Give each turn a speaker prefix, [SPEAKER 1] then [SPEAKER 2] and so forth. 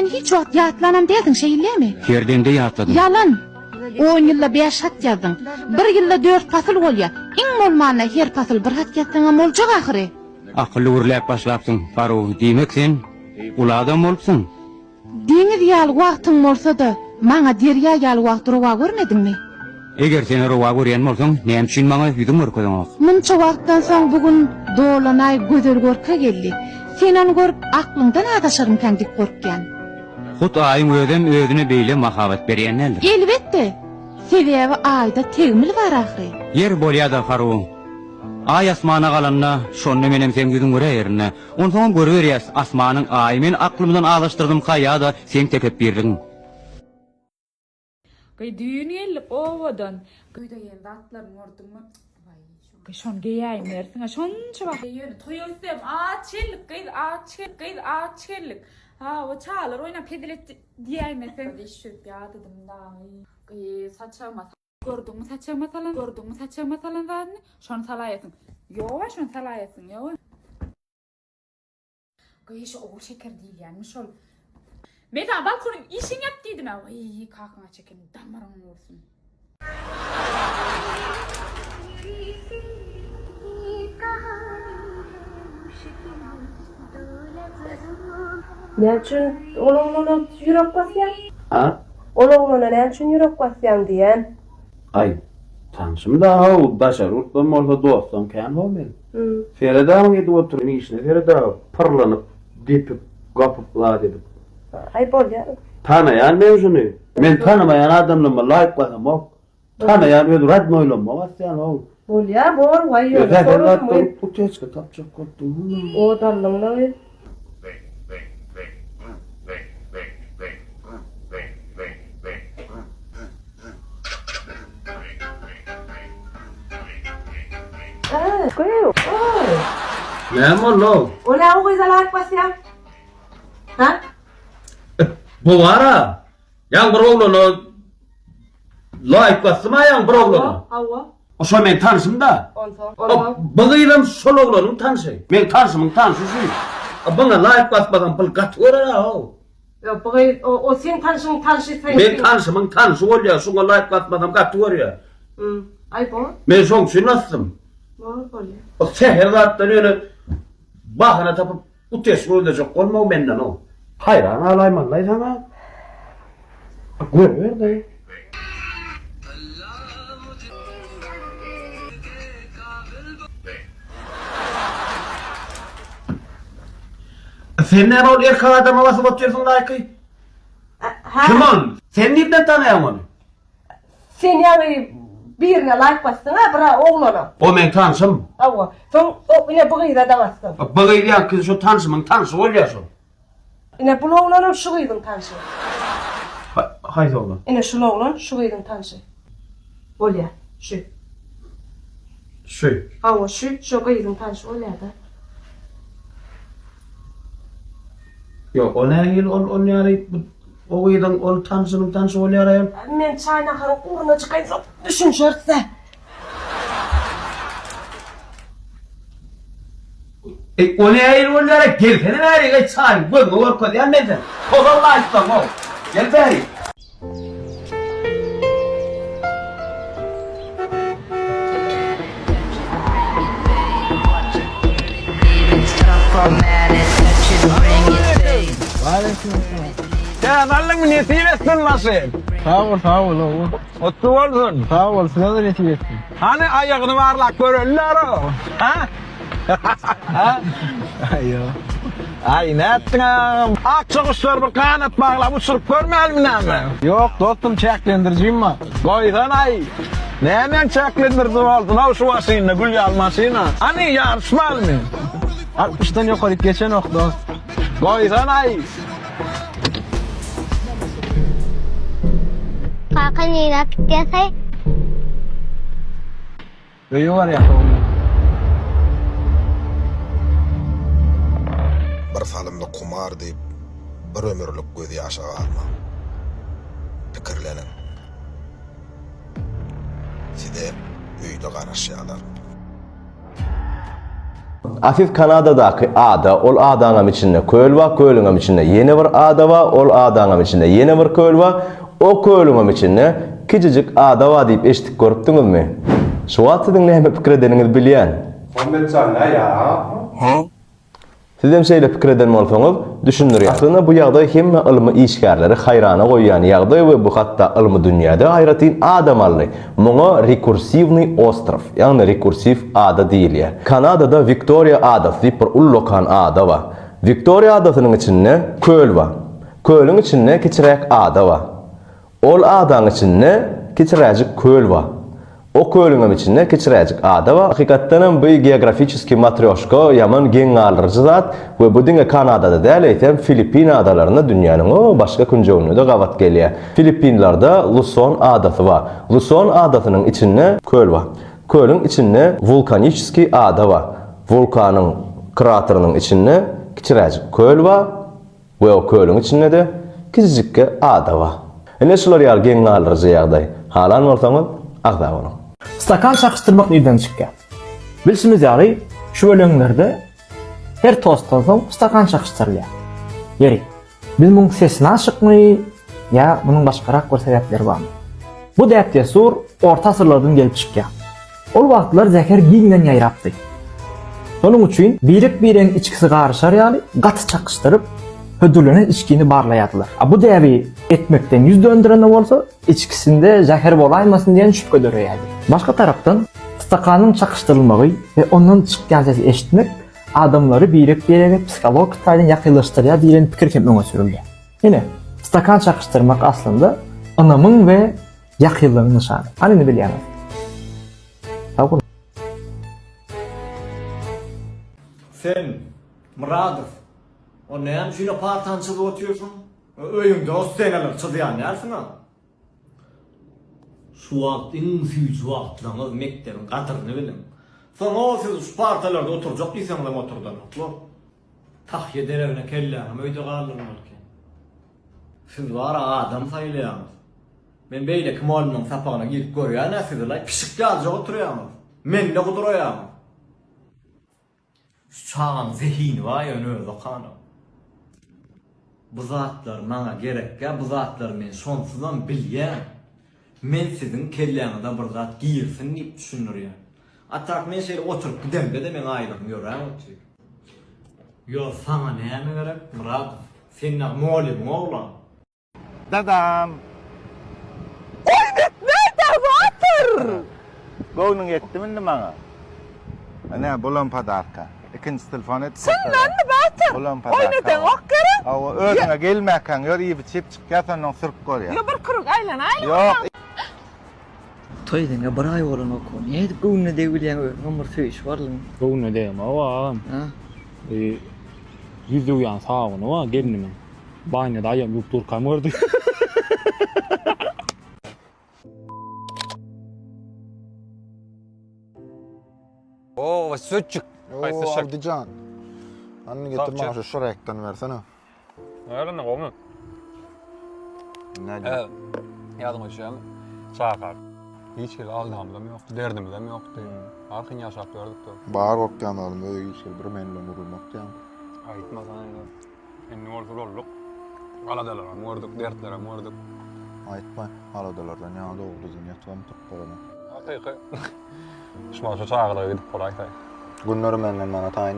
[SPEAKER 1] men hiç wagt ýatlanam diýdin şeýlemi?
[SPEAKER 2] Herdende ýatladım.
[SPEAKER 1] Yalan. 10 ýylda 5 hat ýazdың. 1 ýylda 4 pasyl bolýa. Iň bolmany her pasyl 1 hat ýatsaňam boljak ahyry.
[SPEAKER 2] Akıllı urlap başlapsın. Faru demek sen uladan bolupsın.
[SPEAKER 1] Deňiz ýaly wagtyň bolsa-da, maňa derýa ýaly wagt durwa görmedingmi?
[SPEAKER 2] Eger sen ruwa görýän bolsaň, näme üçin maňa ýüzüň görkezýän?
[SPEAKER 1] Munça wagtdan soň bugün dolanay gözel görke geldi. Sen onu görüp aklyňdan adaşarymkan diýip gorkýan.
[SPEAKER 2] Hut aýym özüm özüne beýle mahabat berýän nädir?
[SPEAKER 1] Elbetde. Sebebi aýda tegmil bar ahyry.
[SPEAKER 2] Yer bolýar-da Faru. Ay asmana galanna, şonda menem sen ýüzüň göreýärne. Onsoň görýäs asmanyň aýy men aklymdan alışdyrdım haýa-da sen tepep berdiň.
[SPEAKER 3] Kay düýnýellik owadan köýde geldi atlaryň ordumy. Vay şon geýäýim mersiňe şonça bak ýöne toýarsam açylyk açylyk. Ha o çağlar oynap pedilet diýäýim sen işip ýadydım da. Saçama gördüňmi saçama talan zany şonu salaýasyň. Ýowa şonu salaýasyň ýowa. Gaýşy o şeker diýil ýani şol. Meta balkonun işini yap dedim ya. Ay kalkına çekin damarın olsun.
[SPEAKER 4] Ne için oğlumla yürek basyan?
[SPEAKER 5] Ha?
[SPEAKER 4] Oğlumla ne için yürek basyan diyen?
[SPEAKER 5] Ay, tanışım da ha, başar urtlam olsa dostum kan ho men. Feredağım yedi oturum işine, Feredağ pırlanıp, dipip, kapıpla dedim.
[SPEAKER 4] Ay bol ya.
[SPEAKER 5] Tanıyan mevzunu. Men tanımayan adamla layık basam o. Tanıyan öyle radno oylama basyan o.
[SPEAKER 4] Bol ya bol, vay yok.
[SPEAKER 5] Özel Feredağ bu teçke tapacak korktum.
[SPEAKER 4] O darlığına ver. Koyuyor.
[SPEAKER 5] Ne mollo?
[SPEAKER 4] O ne o güzel layık basyan? Ha?
[SPEAKER 5] Bu vara. Yan bir oğlunu layık basma yan bir oğlunu.
[SPEAKER 4] Hava.
[SPEAKER 5] O şu men tanışım da.
[SPEAKER 4] Ondan.
[SPEAKER 5] Bıgıylım sol oğlanın tanışı. Men tanışımın tanışı şu. Bana layık basmadan pıl kat oraya o.
[SPEAKER 4] Ya bugün o sen tanışın tanışı sen.
[SPEAKER 5] Men tanışımın tanışı oluyor. Şuna layık basmadan kat oraya.
[SPEAKER 4] Ay bol.
[SPEAKER 5] Men son şu nasılsın?
[SPEAKER 4] Bol ya.
[SPEAKER 5] O seherlattan öyle bahana tapıp bu teşvik olacak olma o benden o. Hayran alayman lay sana. Görüyor da. Sen ne ol erkek adama basıp oturuyorsun layıkı? Kim on? Sen nereden tanıyan onu?
[SPEAKER 4] Sen yani birine layık bastın ha bırak oğlana.
[SPEAKER 5] O men tanışım.
[SPEAKER 4] Hava. Sen o yine bugün da bastın.
[SPEAKER 5] Bıgıydı ya kız şu tanışımın tanışı oluyor şu.
[SPEAKER 4] Yine bu oğlanın şu gıydın tanışı.
[SPEAKER 5] Haydi oğlum.
[SPEAKER 4] Yine şu oğlan şu gıydın tanışı. Bol ya. Şu.
[SPEAKER 5] Şu.
[SPEAKER 4] Hava şu gıydın tanışı ol ya da.
[SPEAKER 5] Yok o ne yıl on yani o gıydın o tanışımın tanışı oluyor ya.
[SPEAKER 4] Men çaynakarın uğruna çıkayım düşün şörtse.
[SPEAKER 5] O ne yıl oluyor ya gelsene nereye çay bu mu var kodu ya neden? Kozallah istem o. Gel bari.
[SPEAKER 6] Ya nalın netiyesin nasıl?
[SPEAKER 7] Sağ ol oğlum.
[SPEAKER 6] Otu olsun.
[SPEAKER 7] Sağ ol, sana da netiyesin.
[SPEAKER 6] Hani ayağını varlak görürler o. Ha? Ha?
[SPEAKER 7] Ayo.
[SPEAKER 6] Ay ne ettin ağam? Akça kuşlar bir kanat bağla bu sürüp görmeyelim mi nami?
[SPEAKER 7] Yok dostum çeklendireceğim mi?
[SPEAKER 6] Koysan ay. Neyle çeklendirdin oldun o şu vasıyla gül yalmasıyla? Hani yarışmal mı?
[SPEAKER 7] 60'tan yukarı geçen ok dost.
[SPEAKER 6] Koysan ay.
[SPEAKER 8] Kanina kaya
[SPEAKER 7] Öyle var ya oğlum.
[SPEAKER 9] Bir salymda kumar diýip bir ömürlük gözi ýaşap alma. Pikirlenin. Side öýde garaşýarlar.
[SPEAKER 10] Afiz Kanada'daki ada, ol adanam içinde köl var, kölüngem içinde yeni bir ada var, ol adanam içinde yeni bir köl var, o kölüngem içinde küçücük ada var deyip eşitlik görüpdüňiz mi? Şu wagtyň näme pikir edeniňizi bilýän. Siz hem şeýle pikir eden bolsaňyz düşünür. Aslında bu ýagdaý hemme ilmi işgärleri hayrana goýýan ýagdaý we bu hatda ilmi dünýäde haýratyn adam aldy. Muňa rekursivny ostrov, ýagny rekursiv ada diýilýär. Kanadada Victoria adasy diýip bir ullokan ada bar. Victoria adasynyň içinde köl bar. Kölüň içinde kiçirek ada bar. Ol adaň içinde kiçiräjik köl bar. O kölüňem içinde kiçiräjik ada bar. Hakykatdan bu geografiski matryoşka ýaman geň alryjy zat we bu diňe Kanadada däl eýsem Filipin adalaryna dünýäniň o başga künjeginde gawat gelýär. Filipinlarda Luzon adasy bar. Luzon adasynyň içinde köl bar. Kölüň içinde vulkaniski ada bar. Vulkanyň kraterynyň içinde kiçiräjik köl bar we o kölüň içinde de kiçijik ada bar. Ene şular ýar geň alryjy ýagdaý. Halan bolsaňyz agda bolan.
[SPEAKER 11] Stakan çakıştırmak neden çıkıyor? Bilsiniz yani şu bölümlerde her tosttan soň stakan çakıştırılıyor. Yeri, biz bunun sesini aşıkmı ya bunun başkarak bir sebepleri var mı? Bu depte sur orta asırlardan gelip çıkıyor. Ol vaxtlar zeker giňden ýaýrapdy. Onun üçin birik içkisi garşar ýaly gaty çakıştırıp hödürlenen içkini barlayadılar. Bu däbi etmekten yüz döndürende bolsa içkisinde zäher bolaýmasyn diýen şüphe döreýärdi. Başka tarapdan stakanyň çakıştırylmagy ve ondan çykýan sesi eşitmek adamları birik psikologik taýdan ýakynlaşdyrýar diýen pikir hem öňe sürilýär. Ene stakan çakıştırmak aslında anamyň we ýakynlygyň nyşany. Anyny bilýärmi?
[SPEAKER 6] Sen Muradov, o näme şuna partançylyk otuyorsun? Öýüňde o seneler çyzýan närsine? Şu wagt iň süýçü wagtlaryňyz mekdebiň gatyryny bilim. Soňa siz şu partalarda oturjak diýseňler oturdan otlar. Tahýe derewine kelläňim öýde galdyň bolky. Siz wara adam saýlaýarmyz. Men beýle kim olmagyň sapagyna girip görýän näsizler pişik ýazyjak oturýarmyz. Men de guduraýarmyz. Şu çağın zehini var ya öyle kanım. Bu zatlar bana gerek ya, bu zatlar men şonsuzdan bilýän. Men sizin kelläňizde bir zat giyirsin diýip düşünürýär. Atak men şeýle oturup gidemde de men aýlygym ýören otyr. Yo sana näme gerek Murad? Senin muallim oglan. Dadam. Oynet nerede water? Goňuň etdimi bana? Ana bolan padarka. İkinci telefon et. Sen näme batar? Oynatan ok gerek? Awa özüňe gelmäken ýör iýip çip çykýarsan noň sürüp gorýar. Yo bir kuruk aýlan. Ýok.
[SPEAKER 11] Toýdyňa bir ay bolan okun. Ýa-da göwnüne degilýän ömür süýüş barlygyň.
[SPEAKER 7] Göwnüne degme awam.
[SPEAKER 11] Ha?
[SPEAKER 7] Yüzü uyan sağını wa gelinime. Baýnyda aýam ýupdur kamyrdy.
[SPEAKER 6] Oo, söçük.
[SPEAKER 9] Qaysı şak? Avdican. Anny getir maňa şu şorekdan bersene.
[SPEAKER 7] Näme goňy?
[SPEAKER 9] Näde?
[SPEAKER 7] Ýadyma düşýär. Çakar. Hiç kel aldamam ýokdy, derdim de ýokdy. Arkyň ýaşap gördükdi.
[SPEAKER 9] Bar okyan alym, öýe işel bir menle urulmak diýen.
[SPEAKER 7] Aýtmasan ýa. Enni orta bolduk. Galadalar, morduk, dertlere morduk.
[SPEAKER 9] Aýtma, haladalardan ýa-da ogduzyň ýatwam tupbarana.
[SPEAKER 7] Hakyky. Şuňa şu çağlara gidip bolaýsa.
[SPEAKER 9] Günleri menden bana taýin.